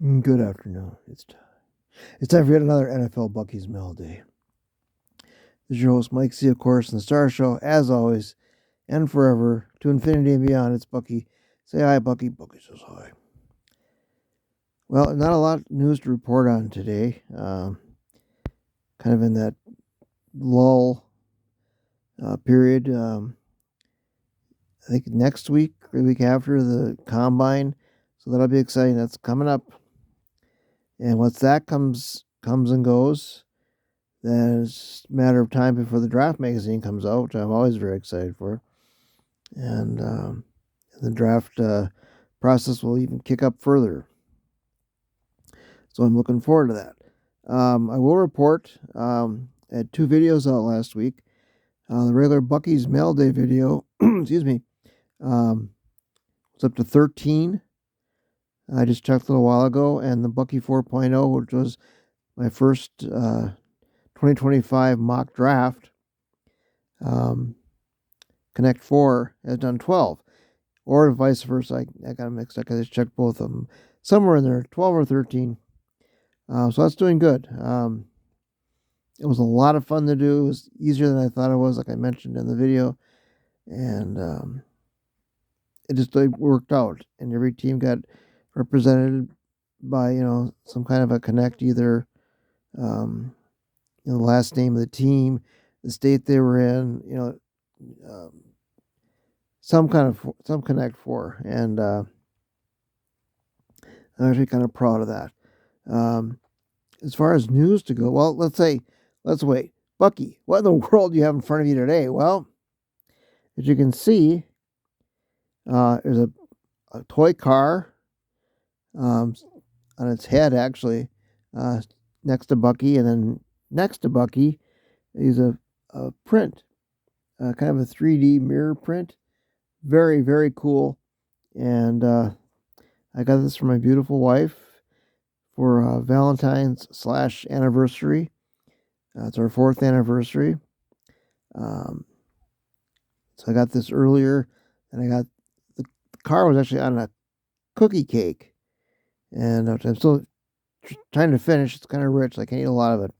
Good afternoon. It's time for yet another NFL Bucky's Mail Day. This is your host, Mike C, of course, and the Star Show, as always, and forever, to infinity and beyond. It's Bucky. Say hi, Bucky. Bucky says hi. Well, not a lot of news to report on today. Kind of in that lull period. I think next week or the week after, the Combine. So that'll be exciting. That's coming up. And once that comes and goes, then it's a matter of time before the draft magazine comes out, which I'm always very excited for. And the draft process will even kick up further. So I'm looking forward to that. I will report, I had 2 videos out last week. The regular Bucky's Mail Day video, excuse me, it's up to 13. I just checked a little while ago, and the Bucky 4.0, which was my first 2025 mock draft, Connect 4 has done 12, or vice versa. I got them mixed up. I just checked both of them. Somewhere in there, 12 or 13. So that's doing good. It was a lot of fun to do. It was easier than I thought it was, like I mentioned in the video. And it just worked out. And every team got represented by, some kind of a connect, either the last name of the team, the state they were in, some Connect 4. And I'm actually kind of proud of that. As far as news to go, well, let's wait. Bucky, what in the world do you have in front of you today? Well, as you can see, there's a toy car on its head, actually, next to Bucky, and then next to Bucky is a print, kind of a 3D mirror print. Very, very cool. And I got this from my beautiful wife for Valentine's / anniversary. It's our 4th anniversary. So I got this earlier, and I got the car was actually on a cookie cake, and I'm still trying to finish. It's kind of rich. I can't eat a lot of it,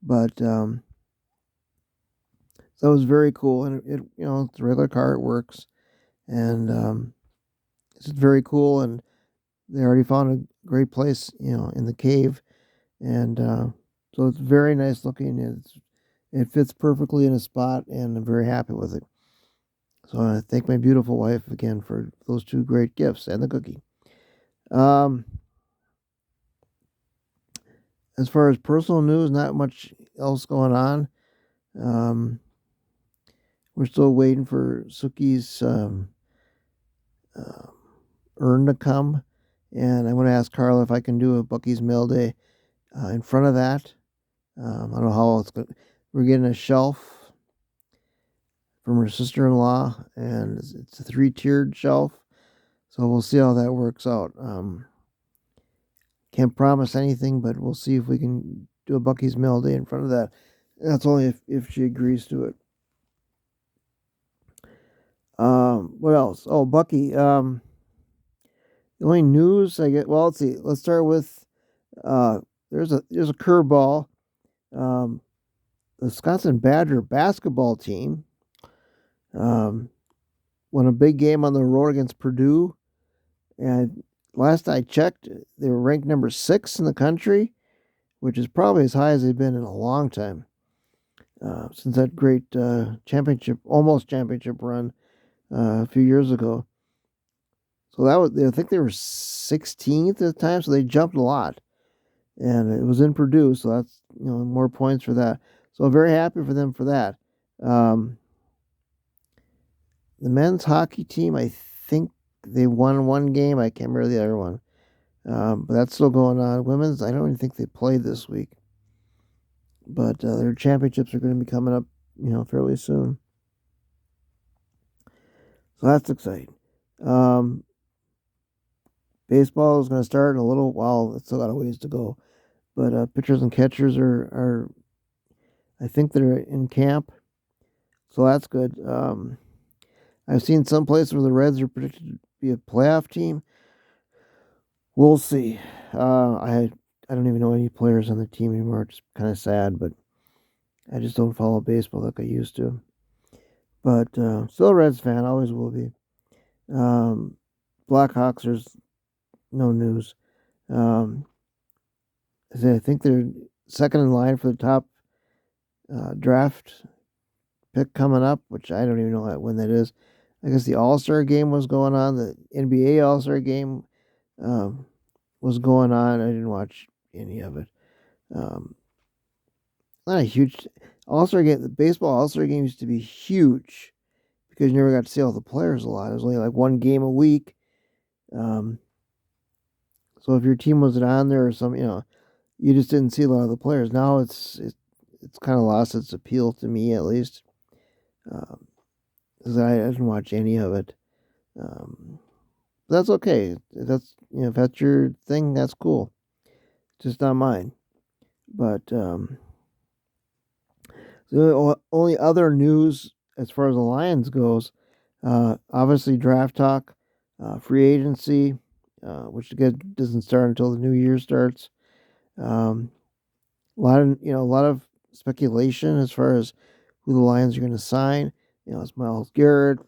but that was very cool. And it's a regular car. It works, and it's just very cool. And they already found a great place, in the cave, and so it's very nice looking. It fits perfectly in a spot, and I'm very happy with it. So I thank my beautiful wife again for those 2 great gifts and the cookie. As far as personal news, not much else going on. We're still waiting for Suki's urn to come, and I want to ask Carla if I can do a Bucky's Mail Day in front of that. I don't know how it's going. We're getting a shelf from her sister-in-law, and it's a 3-tiered shelf, so we'll see how that works out. Can't promise anything, but we'll see if we can do a Bucky's Mail Day in front of that. That's only if she agrees to it. What else? Oh, Bucky. The only news I get. Well, let's see. Let's start with there's a curveball. The Wisconsin Badger basketball team won a big game on the road against Purdue, and last I checked, they were ranked number 6 in the country, which is probably as high as they've been in a long time, since that great almost championship run a few years ago. So I think they were 16th at the time, so they jumped a lot, and it was in Purdue, so that's more points for that. So I'm very happy for them for that. The men's hockey team, I think they won 1 game. I can't remember the other one. But that's still going on. Women's, I don't even think they played this week. But their championships are going to be coming up, fairly soon. So that's exciting. Baseball is going to start in a little while. It's still got a ways to go. But pitchers and catchers are, I think they're in camp. So that's good. I've seen some places where the Reds are predicted to be a playoff team. We'll see. I don't even know any players on the team anymore. It's kind of sad, but I just don't follow baseball like I used to. But still a Reds fan, always will be. Um, Blackhawks, there's no news. Um, I think they're second in line for the top draft pick coming up, which I don't even know when that is. I guess the All Star game was going on. The NBA All Star game um, was going on. I didn't watch any of it. Um, Not a huge All Star game. The baseball All Star game used to be huge because you never got to see all the players a lot. It was only like one game a week. Um, so if your team wasn't on there or something, you just didn't see a lot of the players. Now it's kind of lost its appeal to me, at least, because I didn't watch any of it. Um, that's okay. That's if that's your thing, that's cool. Just not mine. But the only other news as far as the Lions goes, obviously draft talk, free agency, which again doesn't start until the new year starts. Um, a lot of speculation as far as who the Lions are going to sign. It's Myles Garrett.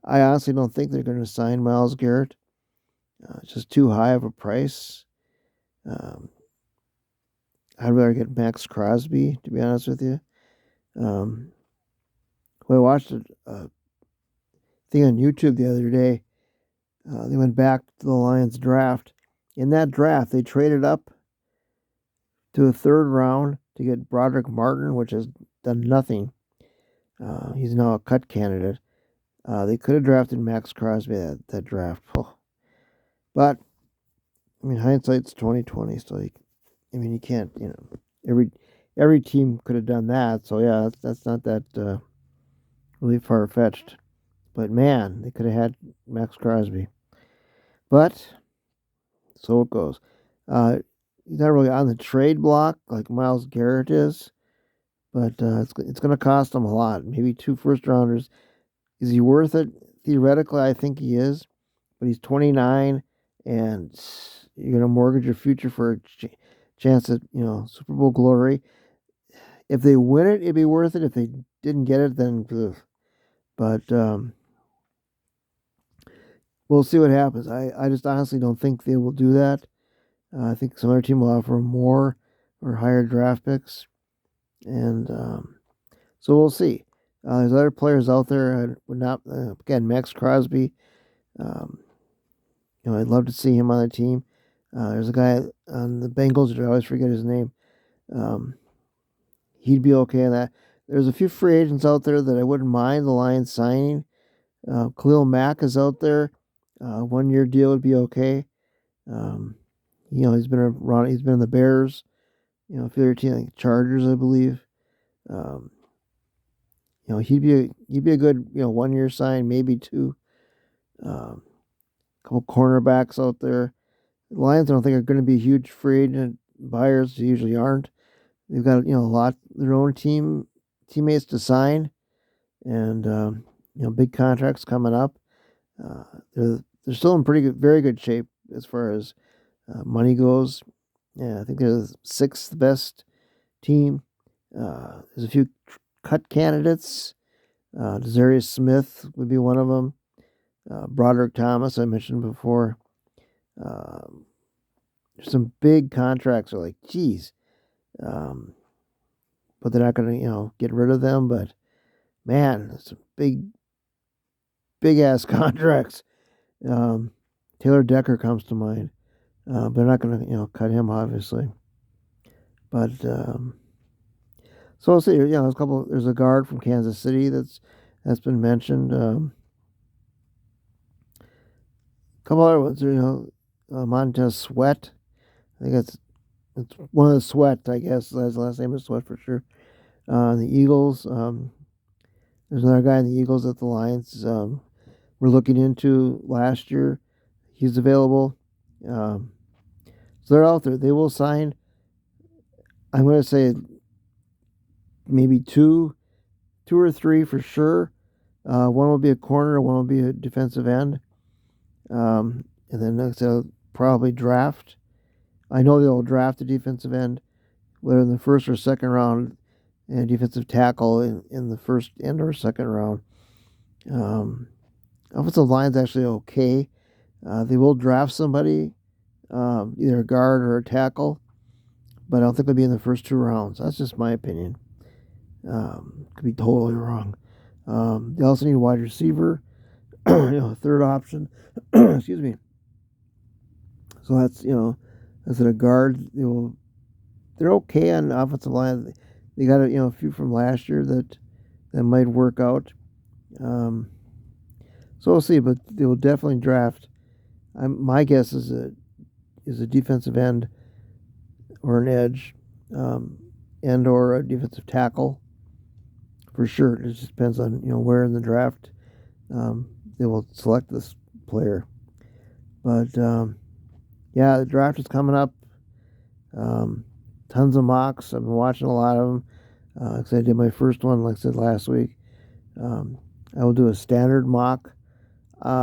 I honestly don't think they're going to sign Myles Garrett. It's just too high of a price. Um, I'd rather get Max Crosby, to be honest with you. Um, I watched a thing on YouTube the other day. They went back to the Lions draft. In that draft, they traded up to a third round to get Broderick Martin, which has done nothing. He's now a cut candidate. They could have drafted Max Crosby that draft. Oh. But I mean, hindsight's 2020. So you can't. Every team could have done that. So yeah, that's not that really far fetched. But man, they could have had Max Crosby. But so it goes. He's not really on the trade block like Myles Garrett is, but it's going to cost him a lot. Maybe 2 first rounders. Is he worth it? Theoretically, I think he is, but he's 29, and you're going to mortgage your future for a chance at Super Bowl glory. If they win it, it'd be worth it. If they didn't get it, then ugh. But we'll see what happens. I just honestly don't think they will do that. I think some other team will offer more or higher draft picks, and so we'll see. There's other players out there. I would not again Max Crosby. Um, I'd love to see him on the team. There's a guy on the Bengals. I always forget his name. Um, he'd be okay in that. There's a few free agents out there that I wouldn't mind the Lions signing. Khalil Mack is out there. 1 year deal would be okay. He's been around. He's been in the Bears. A few other teams like Chargers, I believe. Um, he'd be a good 1 year sign, maybe two. Couple cornerbacks out there. The Lions I don't think are going to be huge free agent buyers. They usually aren't. They've got a lot their own teammates to sign, and big contracts coming up. They're still in very good shape as far as money goes. Yeah, I think they're the sixth best team. There's a few cut candidates. Desarius Smith would be one of them. Broderick Thomas, I mentioned before. There's some big contracts are like, geez. But they're not going to, get rid of them. But man, there's some big ass contracts. Taylor Decker comes to mind. They're not going to, cut him obviously. But so I'll see. There's a guard from Kansas City that's been mentioned. A couple other ones. Montez Sweat. I think it's one of the Sweat. I guess his last name is Sweat for sure. The Eagles. There's another guy in the Eagles that the Lions were looking into last year. He's available. So they're out there. They will sign. I'm going to say maybe two or three for sure. One will be a corner, one will be a defensive end. And then next, probably draft. I know they'll draft a defensive end, whether in the first or second round, and a defensive tackle in the first and or second round. Offensive line's actually okay. They will draft somebody, either a guard or a tackle, but I don't think they'll be in the first 2 rounds. That's just my opinion. Could be totally wrong. They also need a wide receiver, third option. Excuse me. So that's as a guard, they're okay on the offensive line. They got a few from last year that might work out. So we'll see, but they will definitely draft. My guess is a defensive end or an edge, and or a defensive tackle for sure. It just depends on where in the draft they will select this player. But yeah, the draft is coming up. Tons of mocks. I've been watching a lot of them. Because I did my first one, like I said last week. I will do a standard mock.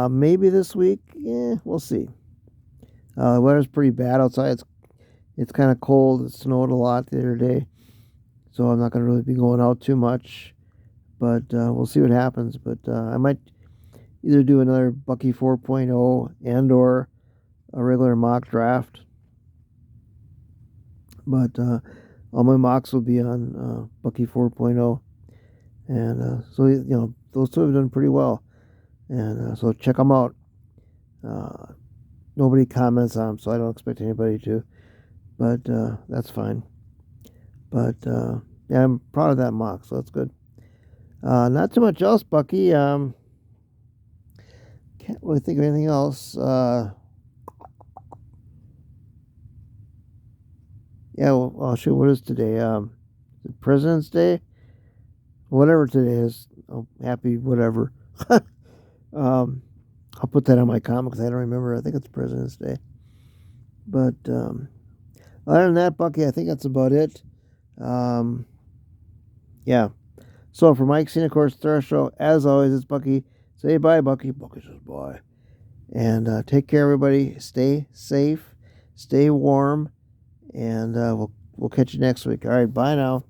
Maybe this week. We'll see. The weather's pretty bad outside. It's kind of cold. It snowed a lot the other day. So I'm not going to really be going out too much. But we'll see what happens. But I might either do another Bucky 4.0 and or a regular mock draft. But all my mocks will be on Bucky 4.0. And so, those two have done pretty well. And so check them out. Nobody comments on them, so I don't expect anybody to. But that's fine. But yeah, I'm proud of that mock, so that's good. Not too much else, Bucky. Can't really think of anything else. Yeah, well, shoot, what is today? President's Day? Whatever today is. Oh, happy whatever. I'll put that on my comment because I don't remember. I think it's President's Day. But other than that, Bucky, I think that's about it. Yeah. So for Mike Cena, of course, Star Show, as always, it's Bucky. Say bye, Bucky. Bucky says bye. And take care, everybody. Stay safe. Stay warm. And we'll catch you next week. All right, bye now.